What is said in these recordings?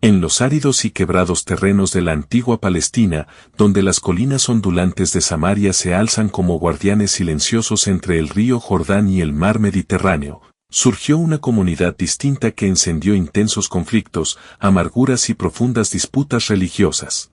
En los áridos y quebrados terrenos de la antigua Palestina, donde las colinas ondulantes de Samaria se alzan como guardianes silenciosos entre el río Jordán y el mar Mediterráneo, surgió una comunidad distinta que encendió intensos conflictos, amarguras y profundas disputas religiosas.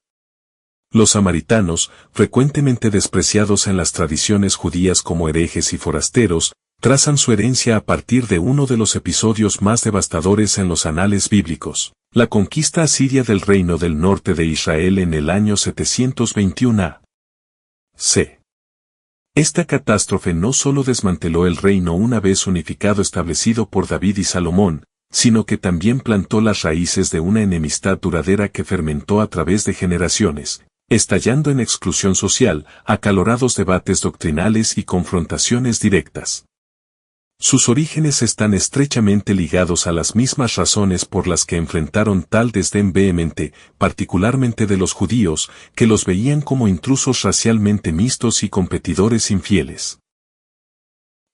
Los samaritanos, frecuentemente despreciados en las tradiciones judías como herejes y forasteros, trazan su herencia a partir de uno de los episodios más devastadores en los anales bíblicos, la conquista asiria del reino del norte de Israel en el año 721 a.C. Esta catástrofe no solo desmanteló el reino una vez unificado establecido por David y Salomón, sino que también plantó las raíces de una enemistad duradera que fermentó a través de generaciones, estallando en exclusión social, acalorados debates doctrinales y confrontaciones directas. Sus orígenes están estrechamente ligados a las mismas razones por las que enfrentaron tal desdén vehemente, particularmente de los judíos, que los veían como intrusos racialmente mixtos y competidores infieles.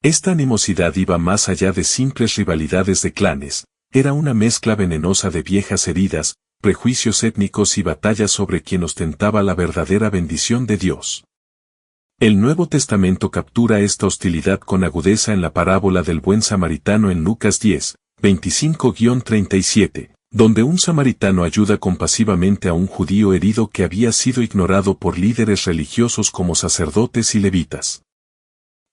Esta animosidad iba más allá de simples rivalidades de clanes, era una mezcla venenosa de viejas heridas, prejuicios étnicos y batallas sobre quien ostentaba la verdadera bendición de Dios. El Nuevo Testamento captura esta hostilidad con agudeza en la parábola del buen samaritano en Lucas 10, 25-37, donde un samaritano ayuda compasivamente a un judío herido que había sido ignorado por líderes religiosos como sacerdotes y levitas.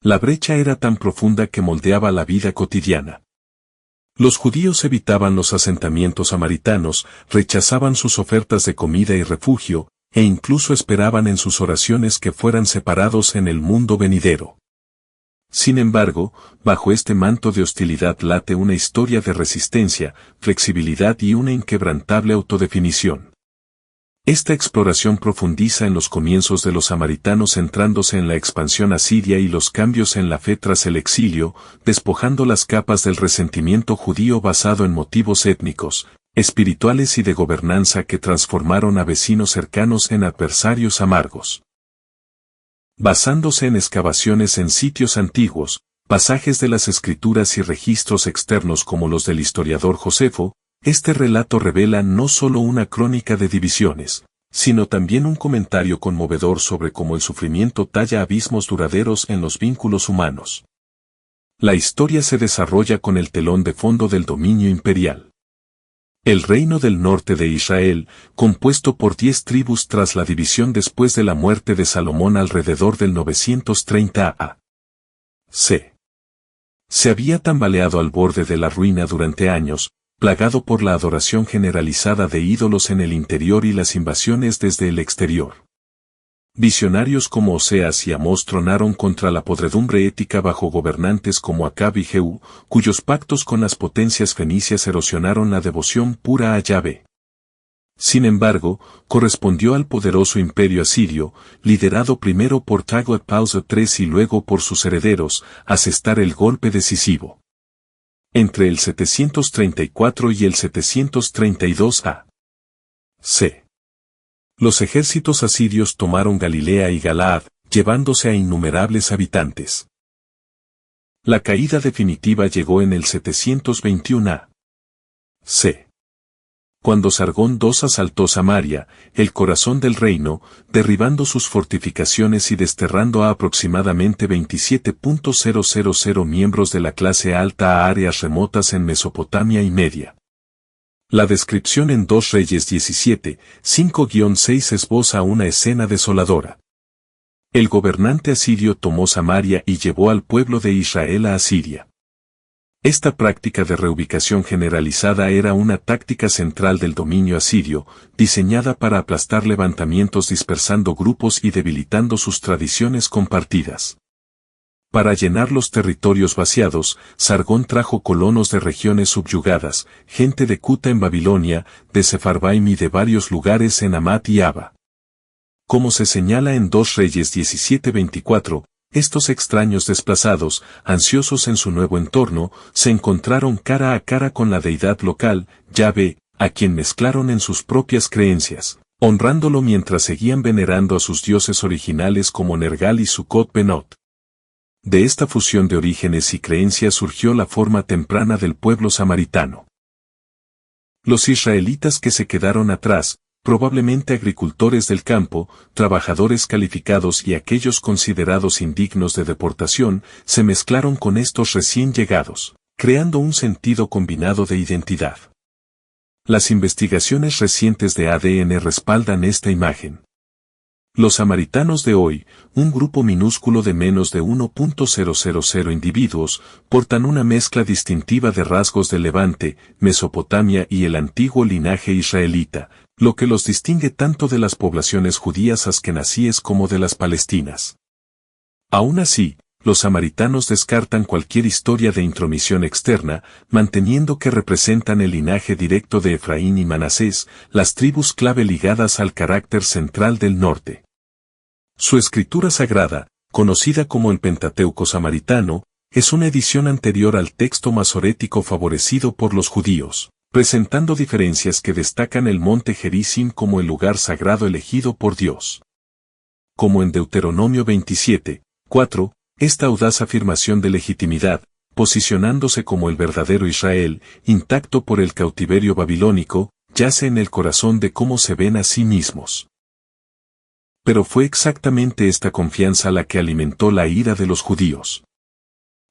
La brecha era tan profunda que moldeaba la vida cotidiana. Los judíos evitaban los asentamientos samaritanos, rechazaban sus ofertas de comida y refugio, e incluso esperaban en sus oraciones que fueran separados en el mundo venidero. Sin embargo, bajo este manto de hostilidad late una historia de resistencia, flexibilidad y una inquebrantable autodefinición. Esta exploración profundiza en los comienzos de los samaritanos centrándose en la expansión asiria y los cambios en la fe tras el exilio, despojando las capas del resentimiento judío basado en motivos étnicos, espirituales y de gobernanza que transformaron a vecinos cercanos en adversarios amargos. Basándose en excavaciones en sitios antiguos, pasajes de las escrituras y registros externos como los del historiador Josefo, este relato revela no solo una crónica de divisiones, sino también un comentario conmovedor sobre cómo el sufrimiento talla abismos duraderos en los vínculos humanos. La historia se desarrolla con el telón de fondo del dominio imperial. El reino del norte de Israel, compuesto por 10 tribus tras la división después de la muerte de Salomón alrededor del 930 a.C. Se había tambaleado al borde de la ruina durante años, plagado por la adoración generalizada de ídolos en el interior y las invasiones desde el exterior. Visionarios como Oseas y Amós tronaron contra la podredumbre ética bajo gobernantes como Acab y Jehú, cuyos pactos con las potencias fenicias erosionaron la devoción pura a Yahvé. Sin embargo, correspondió al poderoso imperio asirio, liderado primero por Tiglat-Pileser III y luego por sus herederos, asestar el golpe decisivo. Entre el 734 y el 732 a.C. Los ejércitos asirios tomaron Galilea y Galaad, llevándose a innumerables habitantes. La caída definitiva llegó en el 721 a.C. Cuando Sargón II asaltó Samaria, el corazón del reino, derribando sus fortificaciones y desterrando a aproximadamente 27.000 miembros de la clase alta a áreas remotas en Mesopotamia y Media. La descripción en 2 Reyes 17, 5-6 esboza una escena desoladora. El gobernante asirio tomó Samaria y llevó al pueblo de Israel a Asiria. Esta práctica de reubicación generalizada era una táctica central del dominio asirio, diseñada para aplastar levantamientos dispersando grupos y debilitando sus tradiciones compartidas. Para llenar los territorios vaciados, Sargón trajo colonos de regiones subyugadas, gente de Cuta en Babilonia, de Sefarbaim y de varios lugares en Hamat y Abba. Como se señala en 2 Reyes 17-24, estos extraños desplazados, ansiosos en su nuevo entorno, se encontraron cara a cara con la deidad local, Yahvé, a quien mezclaron en sus propias creencias, honrándolo mientras seguían venerando a sus dioses originales como Nergal y Sucot Benot. De esta fusión de orígenes y creencias surgió la forma temprana del pueblo samaritano. Los israelitas que se quedaron atrás, probablemente agricultores del campo, trabajadores calificados y aquellos considerados indignos de deportación, se mezclaron con estos recién llegados, creando un sentido combinado de identidad. Las investigaciones recientes de ADN respaldan esta imagen. Los samaritanos de hoy, un grupo minúsculo de menos de 1.000 individuos, portan una mezcla distintiva de rasgos del Levante, Mesopotamia y el antiguo linaje israelita, lo que los distingue tanto de las poblaciones judías askenazíes como de las palestinas. Aún así, los samaritanos descartan cualquier historia de intromisión externa, manteniendo que representan el linaje directo de Efraín y Manasés, las tribus clave ligadas al carácter central del norte. Su escritura sagrada, conocida como el Pentateuco samaritano, es una edición anterior al texto masorético favorecido por los judíos, presentando diferencias que destacan el monte Gerizim como el lugar sagrado elegido por Dios. Como en Deuteronomio 27:4, esta audaz afirmación de legitimidad, posicionándose como el verdadero Israel, intacto por el cautiverio babilónico, yace en el corazón de cómo se ven a sí mismos. Pero fue exactamente esta confianza la que alimentó la ira de los judíos.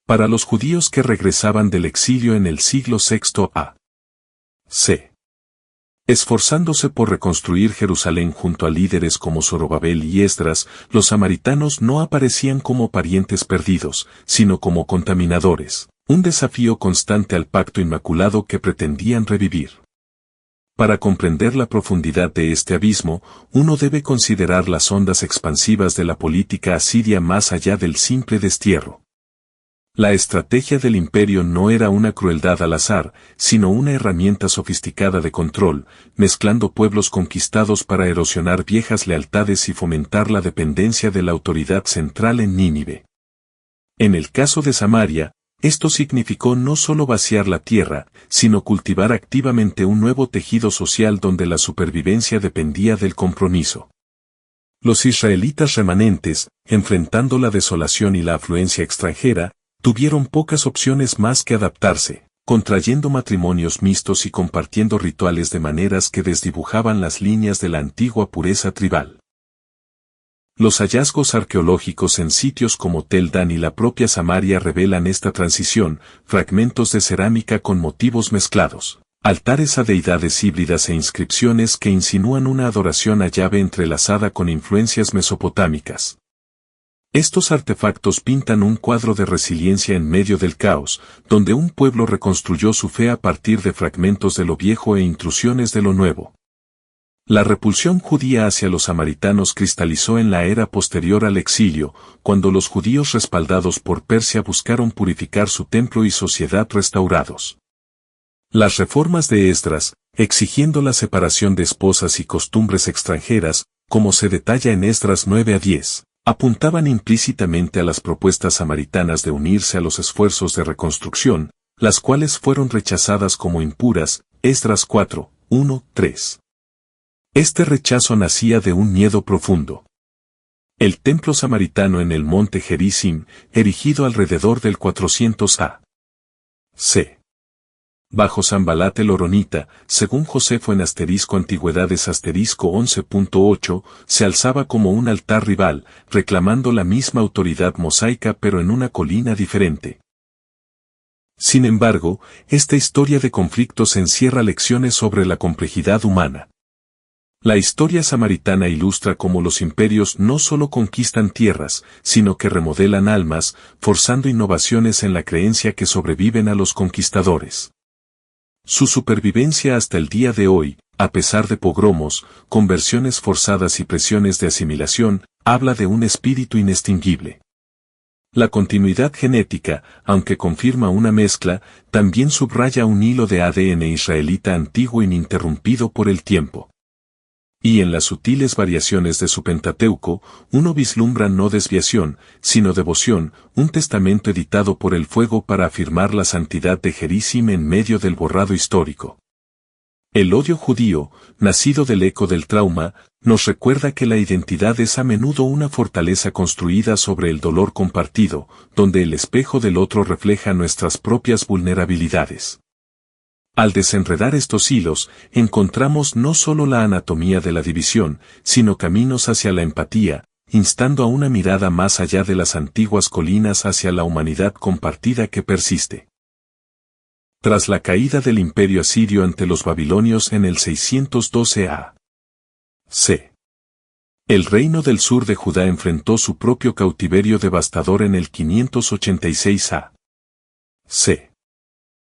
Para los judíos que regresaban del exilio en el siglo VI a.C., esforzándose por reconstruir Jerusalén junto a líderes como Zorobabel y Esdras, los samaritanos no aparecían como parientes perdidos, sino como contaminadores, un desafío constante al pacto inmaculado que pretendían revivir. Para comprender la profundidad de este abismo, uno debe considerar las ondas expansivas de la política asiria más allá del simple destierro. La estrategia del imperio no era una crueldad al azar, sino una herramienta sofisticada de control, mezclando pueblos conquistados para erosionar viejas lealtades y fomentar la dependencia de la autoridad central en Nínive. En el caso de Samaria, esto significó no solo vaciar la tierra, sino cultivar activamente un nuevo tejido social donde la supervivencia dependía del compromiso. Los israelitas remanentes, enfrentando la desolación y la afluencia extranjera, tuvieron pocas opciones más que adaptarse, contrayendo matrimonios mixtos y compartiendo rituales de maneras que desdibujaban las líneas de la antigua pureza tribal. Los hallazgos arqueológicos en sitios como Tel Dan y la propia Samaria revelan esta transición, fragmentos de cerámica con motivos mezclados, altares a deidades híbridas e inscripciones que insinúan una adoración a Yahvé entrelazada con influencias mesopotámicas. Estos artefactos pintan un cuadro de resiliencia en medio del caos, donde un pueblo reconstruyó su fe a partir de fragmentos de lo viejo e intrusiones de lo nuevo. La repulsión judía hacia los samaritanos cristalizó en la era posterior al exilio, cuando los judíos respaldados por Persia buscaron purificar su templo y sociedad restaurados. Las reformas de Esdras, exigiendo la separación de esposas y costumbres extranjeras, como se detalla en Esdras 9-10, apuntaban implícitamente a las propuestas samaritanas de unirse a los esfuerzos de reconstrucción, las cuales fueron rechazadas como impuras, Esdras 4:1-3. Este rechazo nacía de un miedo profundo. El templo samaritano en el monte Gerizim, erigido alrededor del 400 a.C. bajo Sanbalat el Horonita, según Josefo en Antigüedades 11.8, se alzaba como un altar rival, reclamando la misma autoridad mosaica pero en una colina diferente. Sin embargo, esta historia de conflictos encierra lecciones sobre la complejidad humana. La historia samaritana ilustra cómo los imperios no solo conquistan tierras, sino que remodelan almas, forzando innovaciones en la creencia que sobreviven a los conquistadores. Su supervivencia hasta el día de hoy, a pesar de pogromos, conversiones forzadas y presiones de asimilación, habla de un espíritu inextinguible. La continuidad genética, aunque confirma una mezcla, también subraya un hilo de ADN israelita antiguo ininterrumpido por el tiempo. Y en las sutiles variaciones de su Pentateuco, uno vislumbra no desviación, sino devoción, un testamento editado por el fuego para afirmar la santidad de Gerizim en medio del borrado histórico. El odio judío, nacido del eco del trauma, nos recuerda que la identidad es a menudo una fortaleza construida sobre el dolor compartido, donde el espejo del otro refleja nuestras propias vulnerabilidades. Al desenredar estos hilos, encontramos no solo la anatomía de la división, sino caminos hacia la empatía, instando a una mirada más allá de las antiguas colinas hacia la humanidad compartida que persiste. Tras la caída del imperio asirio ante los babilonios en el 612 a.C., el reino del sur de Judá enfrentó su propio cautiverio devastador en el 586 a.C.,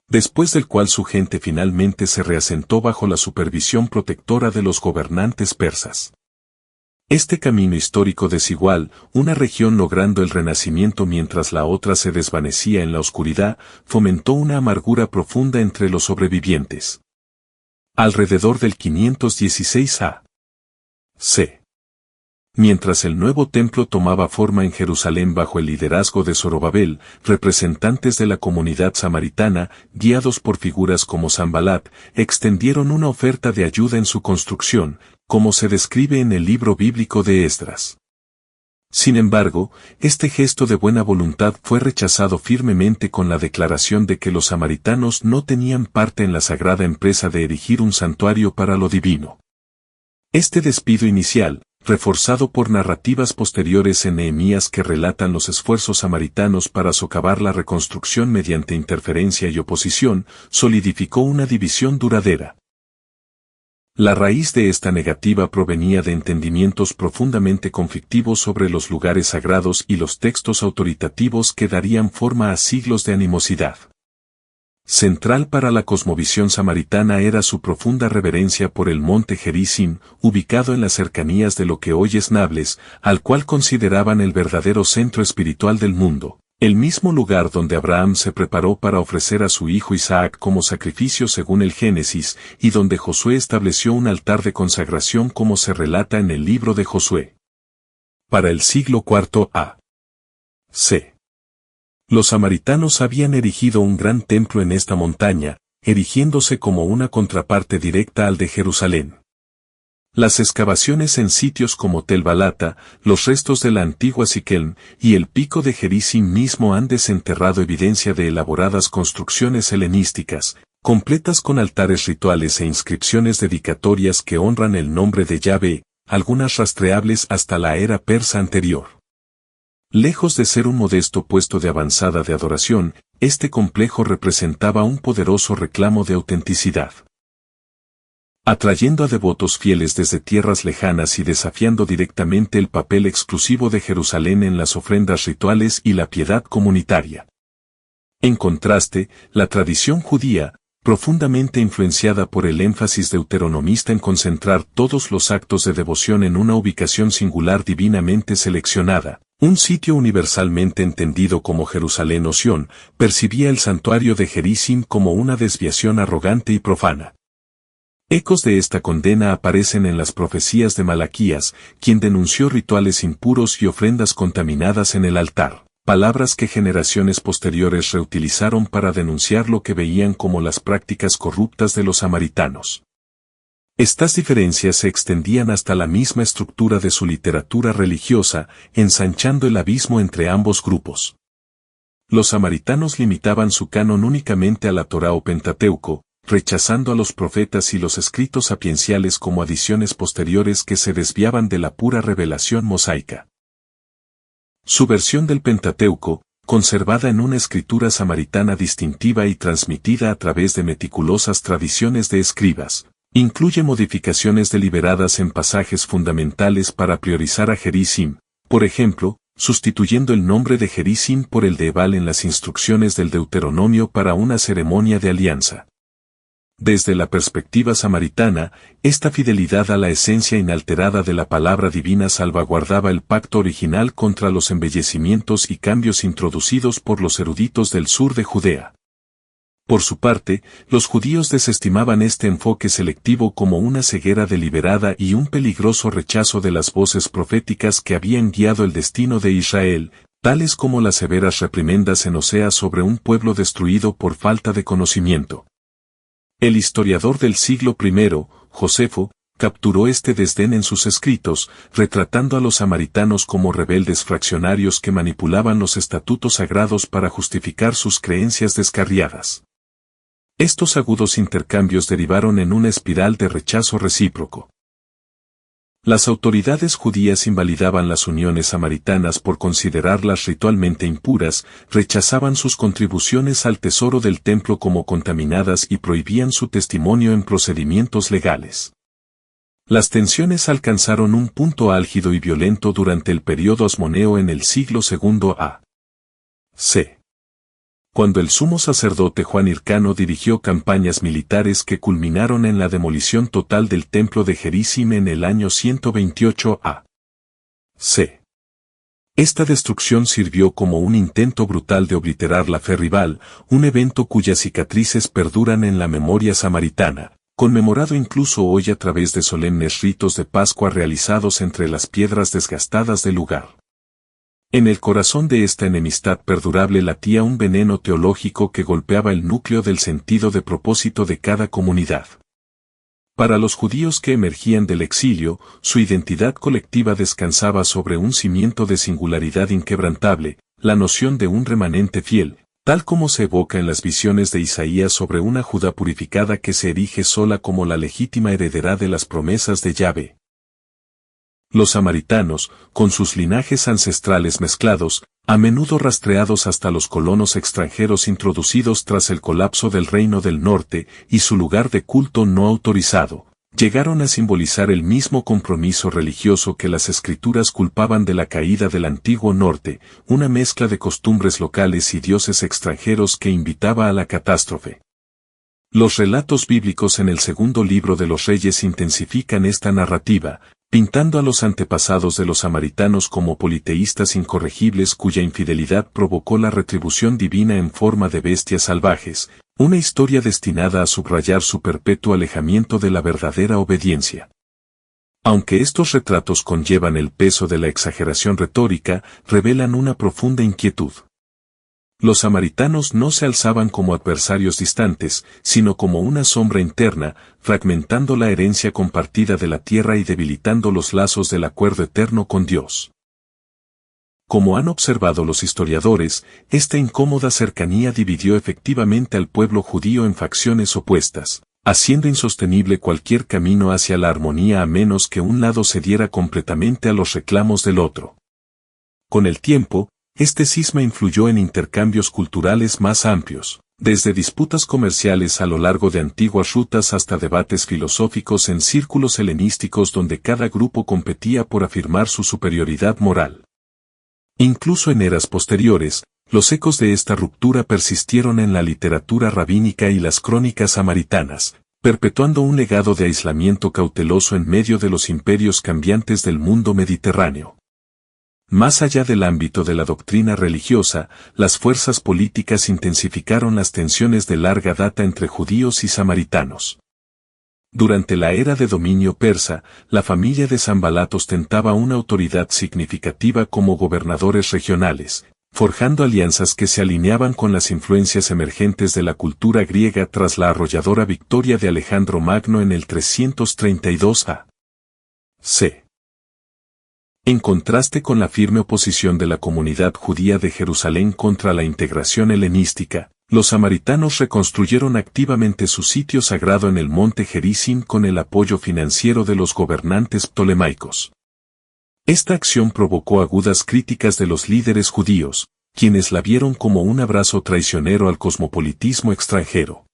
después del cual su gente finalmente se reasentó bajo la supervisión protectora de los gobernantes persas. Este camino histórico desigual, una región logrando el renacimiento mientras la otra se desvanecía en la oscuridad, fomentó una amargura profunda entre los sobrevivientes. Alrededor del 516 a.C., mientras el nuevo templo tomaba forma en Jerusalén bajo el liderazgo de Zorobabel, representantes de la comunidad samaritana, guiados por figuras como Sanbalat, extendieron una oferta de ayuda en su construcción, como se describe en el libro bíblico de Esdras. Sin embargo, este gesto de buena voluntad fue rechazado firmemente con la declaración de que los samaritanos no tenían parte en la sagrada empresa de erigir un santuario para lo divino. Este despido inicial, reforzado por narrativas posteriores en Nehemías que relatan los esfuerzos samaritanos para socavar la reconstrucción mediante interferencia y oposición, solidificó una división duradera. La raíz de esta negativa provenía de entendimientos profundamente conflictivos sobre los lugares sagrados y los textos autoritativos que darían forma a siglos de animosidad. Central para la cosmovisión samaritana era su profunda reverencia por el monte Gerizim, ubicado en las cercanías de lo que hoy es Nablus, al cual consideraban el verdadero centro espiritual del mundo, el mismo lugar donde Abraham se preparó para ofrecer a su hijo Isaac como sacrificio según el Génesis, y donde Josué estableció un altar de consagración como se relata en el libro de Josué. Para el siglo IV a.C., los samaritanos habían erigido un gran templo en esta montaña, erigiéndose como una contraparte directa al de Jerusalén. Las excavaciones en sitios como Tel Balata, los restos de la antigua Siquem y el pico de Gerizim mismo han desenterrado evidencia de elaboradas construcciones helenísticas, completas con altares rituales e inscripciones dedicatorias que honran el nombre de Yahvé, algunas rastreables hasta la era persa anterior. Lejos de ser un modesto puesto de avanzada de adoración, este complejo representaba un poderoso reclamo de autenticidad. Atrayendo a devotos fieles desde tierras lejanas y desafiando directamente el papel exclusivo de Jerusalén en las ofrendas rituales y la piedad comunitaria. En contraste, la tradición judía, profundamente influenciada por el énfasis deuteronomista en concentrar todos los actos de devoción en una ubicación singular divinamente seleccionada, un sitio universalmente entendido como Jerusalén o Sión, percibía el santuario de Gerizim como una desviación arrogante y profana. Ecos de esta condena aparecen en las profecías de Malaquías, quien denunció rituales impuros y ofrendas contaminadas en el altar, palabras que generaciones posteriores reutilizaron para denunciar lo que veían como las prácticas corruptas de los samaritanos. Estas diferencias se extendían hasta la misma estructura de su literatura religiosa, ensanchando el abismo entre ambos grupos. Los samaritanos limitaban su canon únicamente a la Torá o Pentateuco, rechazando a los profetas y los escritos sapienciales como adiciones posteriores que se desviaban de la pura revelación mosaica. Su versión del Pentateuco, conservada en una escritura samaritana distintiva y transmitida a través de meticulosas tradiciones de escribas, incluye modificaciones deliberadas en pasajes fundamentales para priorizar a Gerizim, por ejemplo, sustituyendo el nombre de Gerizim por el de Ebal en las instrucciones del Deuteronomio para una ceremonia de alianza. Desde la perspectiva samaritana, esta fidelidad a la esencia inalterada de la palabra divina salvaguardaba el pacto original contra los embellecimientos y cambios introducidos por los eruditos del sur de Judea. Por su parte, los judíos desestimaban este enfoque selectivo como una ceguera deliberada y un peligroso rechazo de las voces proféticas que habían guiado el destino de Israel, tales como las severas reprimendas en Oseas sobre un pueblo destruido por falta de conocimiento. El historiador del siglo I, Josefo, capturó este desdén en sus escritos, retratando a los samaritanos como rebeldes fraccionarios que manipulaban los estatutos sagrados para justificar sus creencias descarriadas. Estos agudos intercambios derivaron en una espiral de rechazo recíproco. Las autoridades judías invalidaban las uniones samaritanas por considerarlas ritualmente impuras, rechazaban sus contribuciones al tesoro del templo como contaminadas y prohibían su testimonio en procedimientos legales. Las tensiones alcanzaron un punto álgido y violento durante el período asmoneo en el siglo II a.C., cuando el sumo sacerdote Juan Hircano dirigió campañas militares que culminaron en la demolición total del templo de Gerizim en el año 128 a.C. Esta destrucción sirvió como un intento brutal de obliterar la fe rival, un evento cuyas cicatrices perduran en la memoria samaritana, conmemorado incluso hoy a través de solemnes ritos de Pascua realizados entre las piedras desgastadas del lugar. En el corazón de esta enemistad perdurable latía un veneno teológico que golpeaba el núcleo del sentido de propósito de cada comunidad. Para los judíos que emergían del exilio, su identidad colectiva descansaba sobre un cimiento de singularidad inquebrantable, la noción de un remanente fiel, tal como se evoca en las visiones de Isaías sobre una Judá purificada que se erige sola como la legítima heredera de las promesas de Yahvé. Los samaritanos, con sus linajes ancestrales mezclados, a menudo rastreados hasta los colonos extranjeros introducidos tras el colapso del Reino del Norte y su lugar de culto no autorizado, llegaron a simbolizar el mismo compromiso religioso que las escrituras culpaban de la caída del antiguo norte, una mezcla de costumbres locales y dioses extranjeros que invitaba a la catástrofe. Los relatos bíblicos en el segundo libro de los Reyes intensifican esta narrativa, pintando a los antepasados de los samaritanos como politeístas incorregibles cuya infidelidad provocó la retribución divina en forma de bestias salvajes, una historia destinada a subrayar su perpetuo alejamiento de la verdadera obediencia. Aunque estos retratos conllevan el peso de la exageración retórica, revelan una profunda inquietud. Los samaritanos no se alzaban como adversarios distantes, sino como una sombra interna, fragmentando la herencia compartida de la tierra y debilitando los lazos del acuerdo eterno con Dios. Como han observado los historiadores, esta incómoda cercanía dividió efectivamente al pueblo judío en facciones opuestas, haciendo insostenible cualquier camino hacia la armonía a menos que un lado cediera completamente a los reclamos del otro. Con el tiempo, este cisma influyó en intercambios culturales más amplios, desde disputas comerciales a lo largo de antiguas rutas hasta debates filosóficos en círculos helenísticos donde cada grupo competía por afirmar su superioridad moral. Incluso en eras posteriores, los ecos de esta ruptura persistieron en la literatura rabínica y las crónicas samaritanas, perpetuando un legado de aislamiento cauteloso en medio de los imperios cambiantes del mundo mediterráneo. Más allá del ámbito de la doctrina religiosa, las fuerzas políticas intensificaron las tensiones de larga data entre judíos y samaritanos. Durante la era de dominio persa, la familia de Sanbalat ostentaba una autoridad significativa como gobernadores regionales, forjando alianzas que se alineaban con las influencias emergentes de la cultura griega tras la arrolladora victoria de Alejandro Magno en el 332 a.C. En contraste con la firme oposición de la comunidad judía de Jerusalén contra la integración helenística, los samaritanos reconstruyeron activamente su sitio sagrado en el monte Gerizim con el apoyo financiero de los gobernantes ptolemaicos. Esta acción provocó agudas críticas de los líderes judíos, quienes la vieron como un abrazo traicionero al cosmopolitismo extranjero.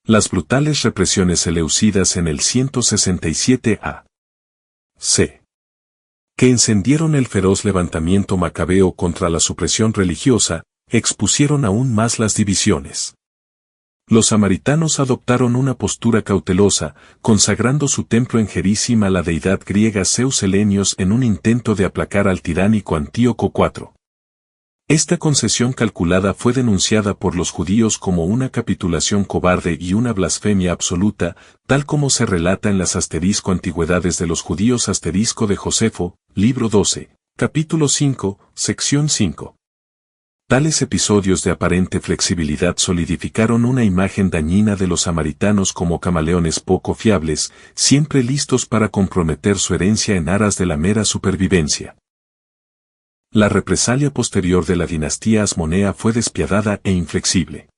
Las brutales represiones seleucidas en el 167 a.C., que encendieron el feroz levantamiento macabeo contra la supresión religiosa, expusieron aún más las divisiones. Los samaritanos adoptaron una postura cautelosa, consagrando su templo en Gerizim a la deidad griega Zeus Helenios en un intento de aplacar al tiránico Antíoco IV. Esta concesión calculada fue denunciada por los judíos como una capitulación cobarde y una blasfemia absoluta, tal como se relata en las Antigüedades de los Judíos de Josefo, libro 12, capítulo 5, sección 5. Tales episodios de aparente flexibilidad solidificaron una imagen dañina de los samaritanos como camaleones poco fiables, siempre listos para comprometer su herencia en aras de la mera supervivencia. La represalia posterior de la dinastía asmonea fue despiadada e inflexible.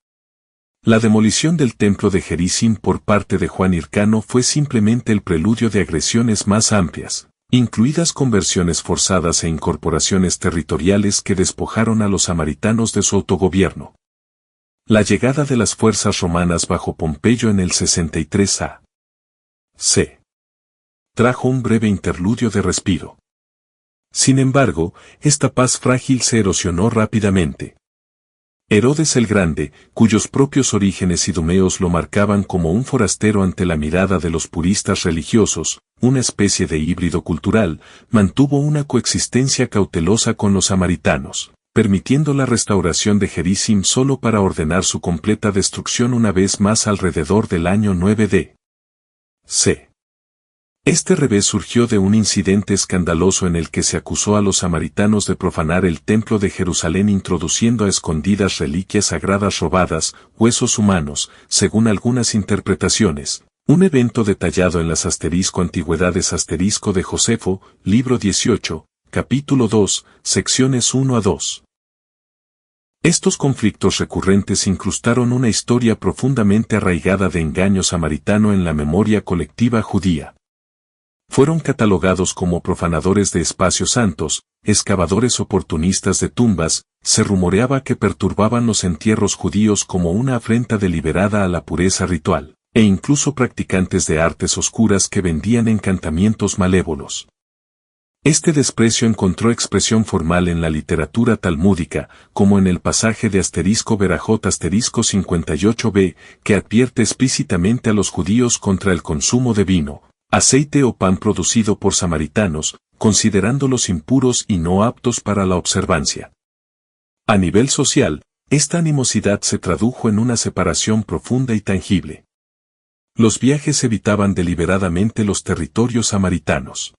La demolición del templo de Gerizim por parte de Juan Hircano fue simplemente el preludio de agresiones más amplias, incluidas conversiones forzadas e incorporaciones territoriales que despojaron a los samaritanos de su autogobierno. La llegada de las fuerzas romanas bajo Pompeyo en el 63 a.C. trajo un breve interludio de respiro. Sin embargo, esta paz frágil se erosionó rápidamente. Herodes el Grande, cuyos propios orígenes idumeos lo marcaban como un forastero ante la mirada de los puristas religiosos, una especie de híbrido cultural, mantuvo una coexistencia cautelosa con los samaritanos, permitiendo la restauración de Gerizim solo para ordenar su completa destrucción una vez más alrededor del año 9 d.C. Este revés surgió de un incidente escandaloso en el que se acusó a los samaritanos de profanar el templo de Jerusalén introduciendo a escondidas reliquias sagradas robadas, huesos humanos, según algunas interpretaciones. Un evento detallado en las Antigüedades de Josefo, libro 18, capítulo 2, secciones 1 a 2. Estos conflictos recurrentes incrustaron una historia profundamente arraigada de engaño samaritano en la memoria colectiva judía. Fueron catalogados como profanadores de espacios santos, excavadores oportunistas de tumbas, se rumoreaba que perturbaban los entierros judíos como una afrenta deliberada a la pureza ritual, e incluso practicantes de artes oscuras que vendían encantamientos malévolos. Este desprecio encontró expresión formal en la literatura talmúdica, como en el pasaje de Berajot 58b, que advierte explícitamente a los judíos contra el consumo de vino, aceite o pan producido por samaritanos, considerándolos impuros y no aptos para la observancia. A nivel social, esta animosidad se tradujo en una separación profunda y tangible. Los viajes evitaban deliberadamente los territorios samaritanos.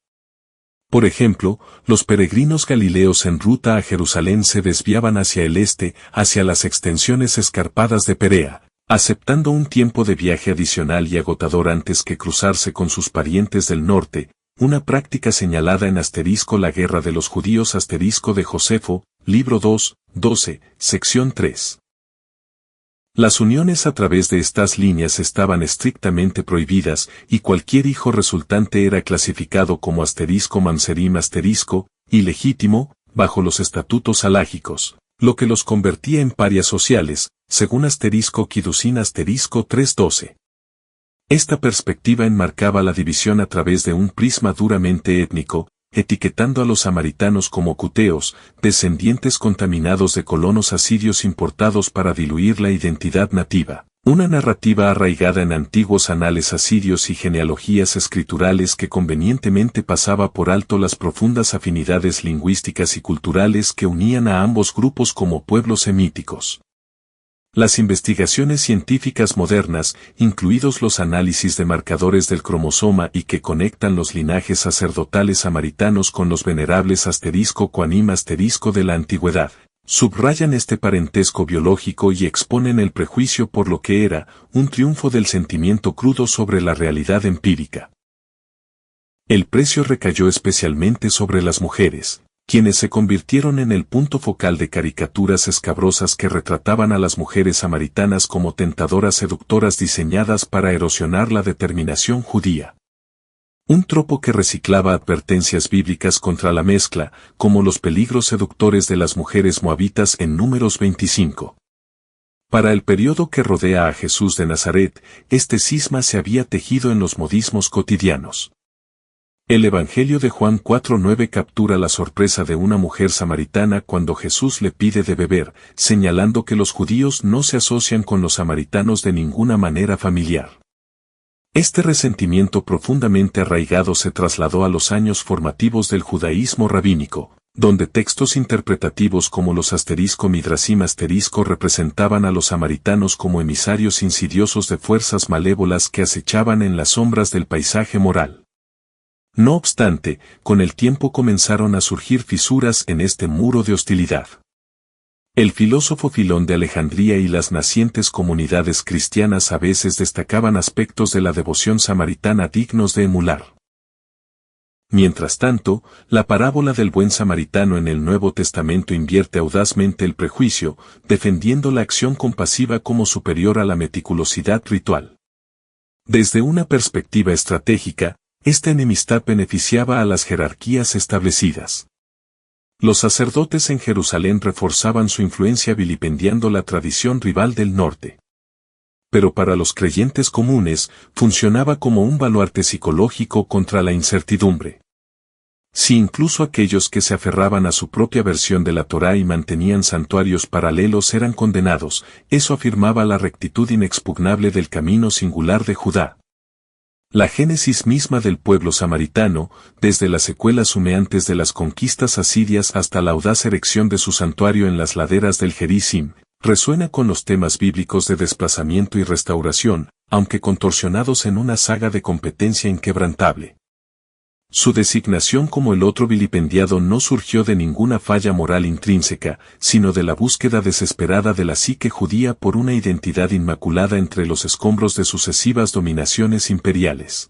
Por ejemplo, los peregrinos galileos en ruta a Jerusalén se desviaban hacia el este, hacia las extensiones escarpadas de Perea, aceptando un tiempo de viaje adicional y agotador antes que cruzarse con sus parientes del norte, una práctica señalada en la Guerra de los Judíos de Josefo, libro 2, 12, sección 3. Las uniones a través de estas líneas estaban estrictamente prohibidas y cualquier hijo resultante era clasificado como mamzerim ilegítimo, bajo los estatutos halágicos, lo que los convertía en parias sociales, según Kidusin 3:12. Esta perspectiva enmarcaba la división a través de un prisma duramente étnico, etiquetando a los samaritanos como cuteos, descendientes contaminados de colonos asirios importados para diluir la identidad nativa. Una narrativa arraigada en antiguos anales asirios y genealogías escriturales que convenientemente pasaba por alto las profundas afinidades lingüísticas y culturales que unían a ambos grupos como pueblos semíticos. Las investigaciones científicas modernas, incluidos los análisis de marcadores del cromosoma y que conectan los linajes sacerdotales samaritanos con los venerables Quanim de la antigüedad, subrayan este parentesco biológico y exponen el prejuicio por lo que era, un triunfo del sentimiento crudo sobre la realidad empírica. El precio recayó especialmente sobre las mujeres, quienes se convirtieron en el punto focal de caricaturas escabrosas que retrataban a las mujeres samaritanas como tentadoras seductoras diseñadas para erosionar la determinación judía. Un tropo que reciclaba advertencias bíblicas contra la mezcla, como los peligros seductores de las mujeres moabitas en Números 25. Para el periodo que rodea a Jesús de Nazaret, este cisma se había tejido en los modismos cotidianos. El Evangelio de Juan 4:9 captura la sorpresa de una mujer samaritana cuando Jesús le pide de beber, señalando que los judíos no se asocian con los samaritanos de ninguna manera familiar. Este resentimiento profundamente arraigado se trasladó a los años formativos del judaísmo rabínico, donde textos interpretativos como los Midrashim representaban a los samaritanos como emisarios insidiosos de fuerzas malévolas que acechaban en las sombras del paisaje moral. No obstante, con el tiempo comenzaron a surgir fisuras en este muro de hostilidad. El filósofo Filón de Alejandría y las nacientes comunidades cristianas a veces destacaban aspectos de la devoción samaritana dignos de emular. Mientras tanto, la parábola del buen samaritano en el Nuevo Testamento invierte audazmente el prejuicio, defendiendo la acción compasiva como superior a la meticulosidad ritual. Desde una perspectiva estratégica, esta enemistad beneficiaba a las jerarquías establecidas. Los sacerdotes en Jerusalén reforzaban su influencia vilipendiando la tradición rival del norte. Pero para los creyentes comunes, funcionaba como un baluarte psicológico contra la incertidumbre. Si incluso aquellos que se aferraban a su propia versión de la Torá y mantenían santuarios paralelos eran condenados, eso afirmaba la rectitud inexpugnable del camino singular de Judá. La génesis misma del pueblo samaritano, desde las secuelas humeantes de las conquistas asirias hasta la audaz erección de su santuario en las laderas del Gerizim, resuena con los temas bíblicos de desplazamiento y restauración, aunque contorsionados en una saga de competencia inquebrantable. Su designación como el otro vilipendiado no surgió de ninguna falla moral intrínseca, sino de la búsqueda desesperada de la psique judía por una identidad inmaculada entre los escombros de sucesivas dominaciones imperiales.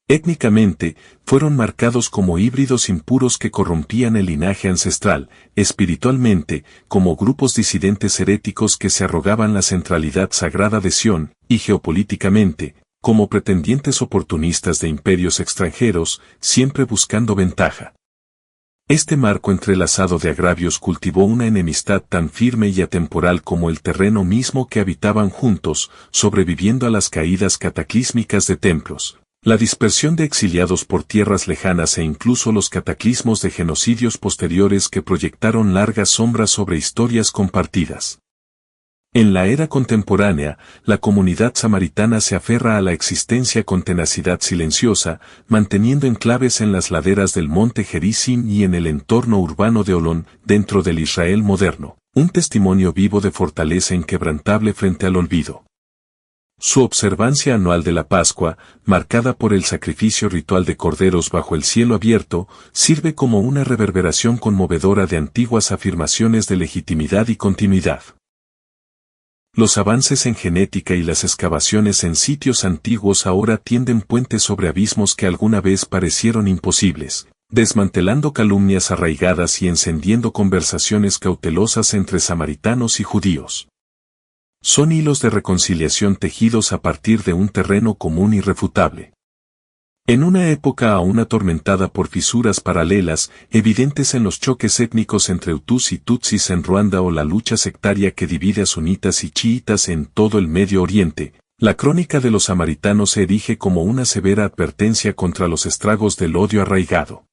Étnicamente, fueron marcados como híbridos impuros que corrompían el linaje ancestral, espiritualmente, como grupos disidentes heréticos que se arrogaban la centralidad sagrada de Sión, y geopolíticamente, como pretendientes oportunistas de imperios extranjeros, siempre buscando ventaja. Este marco entrelazado de agravios cultivó una enemistad tan firme y atemporal como el terreno mismo que habitaban juntos, sobreviviendo a las caídas cataclísmicas de templos, la dispersión de exiliados por tierras lejanas e incluso los cataclismos de genocidios posteriores que proyectaron largas sombras sobre historias compartidas. En la era contemporánea, la comunidad samaritana se aferra a la existencia con tenacidad silenciosa, manteniendo enclaves en las laderas del monte Gerizim y en el entorno urbano de Olón, dentro del Israel moderno, un testimonio vivo de fortaleza inquebrantable frente al olvido. Su observancia anual de la Pascua, marcada por el sacrificio ritual de corderos bajo el cielo abierto, sirve como una reverberación conmovedora de antiguas afirmaciones de legitimidad y continuidad. Los avances en genética y las excavaciones en sitios antiguos ahora tienden puentes sobre abismos que alguna vez parecieron imposibles, desmantelando calumnias arraigadas y encendiendo conversaciones cautelosas entre samaritanos y judíos. Son hilos de reconciliación tejidos a partir de un terreno común irrefutable. En una época aún atormentada por fisuras paralelas, evidentes en los choques étnicos entre Hutus y Tutsis en Ruanda o la lucha sectaria que divide a sunitas y chiitas en todo el Medio Oriente, la crónica de los samaritanos se erige como una severa advertencia contra los estragos del odio arraigado.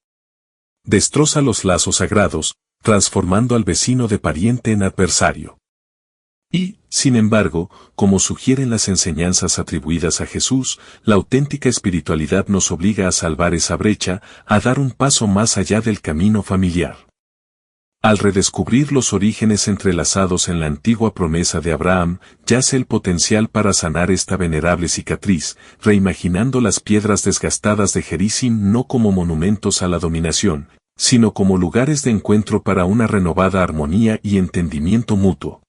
Destroza los lazos sagrados, transformando al vecino de pariente en adversario. Y, sin embargo, como sugieren las enseñanzas atribuidas a Jesús, la auténtica espiritualidad nos obliga a salvar esa brecha, a dar un paso más allá del camino familiar. Al redescubrir los orígenes entrelazados en la antigua promesa de Abraham, yace el potencial para sanar esta venerable cicatriz, reimaginando las piedras desgastadas de Gerizim no como monumentos a la dominación, sino como lugares de encuentro para una renovada armonía y entendimiento mutuo.